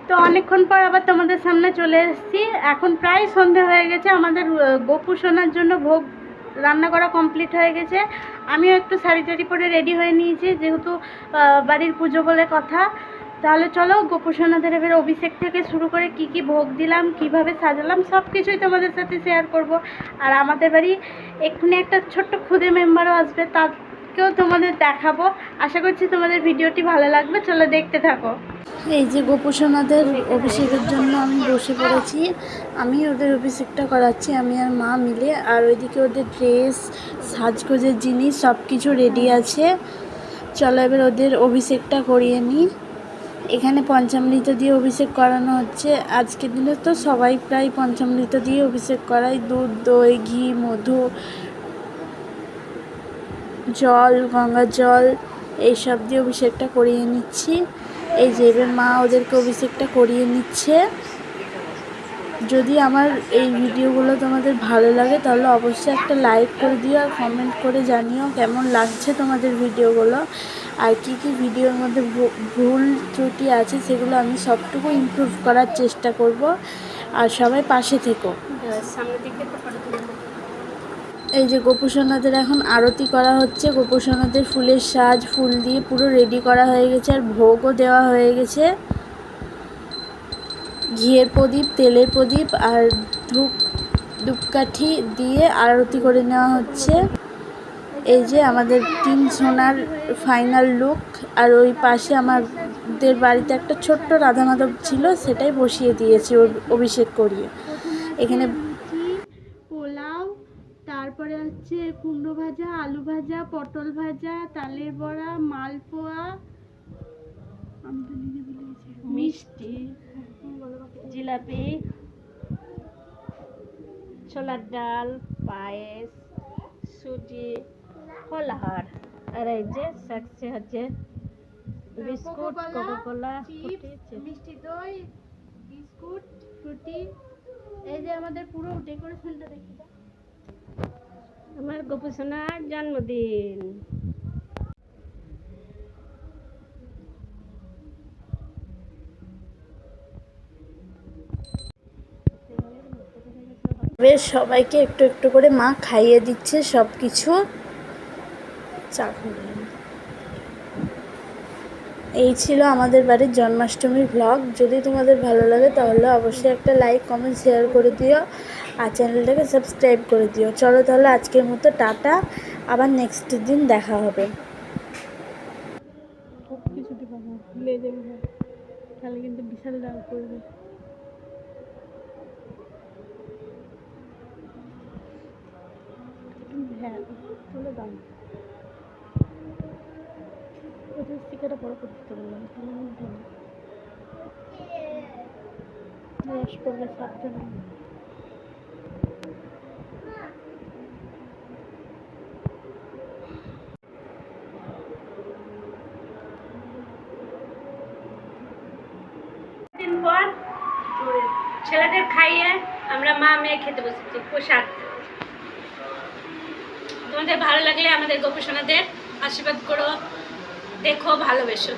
তো অনেকক্ষণ পর আবার তোমাদের সামনে চলে এসেছি। এখন প্রায় সন্ধে হয়ে গেছে। আমাদের গোপু সোনার জন্য ভোগ রান্না করা কমপ্লিট হয়ে গেছে। আমিও একটু শাড়ি টাড়ি পরে রেডি হয়ে নিয়েছি, যেহেতু বাড়ির পুজো বলে কথা। তাহলে চলো গোপু সোনাদের এবার অভিষেক থেকে শুরু করে কি কি ভোগ দিলাম, কিভাবে সাজালাম, সব কিছুই তোমাদের সাথে শেয়ার করব। আর আমাদের বাড়ি এক্ষুনি একটা ছোট্ট খুদে মেম্বারও আসবে, তাকেও তোমাদের দেখাবো। আশা করছি তোমাদের ভিডিওটি ভালো লাগবে, চলো দেখতে থাকো। এই যে গোপু সোনাদের অভিষেকের জন্য আমি বসে পড়েছি। আমি ওদের অভিষেকটা করাচ্ছি, আমি আর মা মিলে। আর ওইদিকে ওদের ড্রেস, সাজগোজের জিনিস সব কিছু রেডি আছে। চলো এবার ওদের অভিষেকটা করিয়ে নিই। এখানে পঞ্চামৃত দিয়ে অভিষেক করানো হচ্ছে। আজকের দিনে তো সবাই প্রায় পঞ্চামৃত দিয়ে অভিষেক করায়। দুধ, দই, ঘি, মধু, জল, গঙ্গার জল এইসব দিয়ে অভিষেকটা করিয়ে নিচ্ছি। এই যে এবার মা ওদেরকে অভিষেকটা করিয়ে নিচ্ছে। যদি আমার এই ভিডিওগুলো তোমাদের ভালো লাগে তাহলে অবশ্যই একটা লাইক করে দিও আর কমেন্ট করে জানিও কেমন লাগছে তোমাদের ভিডিওগুলো। আর কি কি ভিডিওর মধ্যে ভুল ত্রুটি আছে সেগুলো আমি সবটুকু ইমপ্রুভ করার চেষ্টা করব। আর সবাই পাশে থেকো। এই যে গোপু সোনাদের এখন আরতি করা হচ্ছে। গোপু সোনাদের ফুলের সাজ, ফুল দিয়ে পুরো রেডি করা হয়ে গেছে। আর ভোগও দেওয়া হয়ে গেছে। ঘিয়ের প্রদীপ, তেলের প্রদীপ আর ধূপকাঠি দিয়ে আরতি করে নেওয়া হচ্ছে। এই যে আমাদের তিন সোনার ফাইনাল লুক। আর ওই পাশে আমাদের বাড়িতে একটা ছোট্ট রাধা মাধব ছিল, সেটাই বসিয়ে দিয়েছি অভিষেক করিয়ে। এখানে পোলাও, তারপরে হচ্ছে কুমড়ো ভাজা, আলু ভাজা, পটল ভাজা, তালের বড়া, মালপোয়া, মিষ্টি, জিলাপি, ছোলার ডাল, পায়েস, সুজি, ফলাহার। আর এই যে থাকছে হচ্ছে বিস্কুট, কোকাকোলা, মিষ্টি দই, বিস্কুট, ফ্রুটি। এই যে আমাদের পুরো ডেকোরেশনটা দেখি। আমার গোপু সোনার জন্মদিন। বেশ সবাইকে একটু একটু করে মা খাইয়ে দিচ্ছে সব কিছু। এই ছিল আমাদের বাড়ির জন্মাষ্টমীর ব্লগ। যদি তোমাদের ভালো লাগে তাহলে অবশ্যই একটা লাইক, কমেন্ট, শেয়ার করে দিও। আর চ্যানেলটাকে সাবস্ক্রাইব করে দিও। চলো তাহলে আজকের মতো টাটা, আবার নেক্সট দিন দেখা হবে। তাহলে কিন্তু বিশাল ডাল করবে। হ্যাঁ চলে দাম ওদের স্টিকারটা বড় করতে বললাম, রস পড়বে 7 জন। দিন পর ছেলেদের খাইয়ে আমরা মা মেয়ে খেতে বসেছি প্রসাদ। তোমাদের ভালো লাগলে আমাদের গোপু সোনাদের আশীর্বাদ করো, দেখো, ভালোবেসো।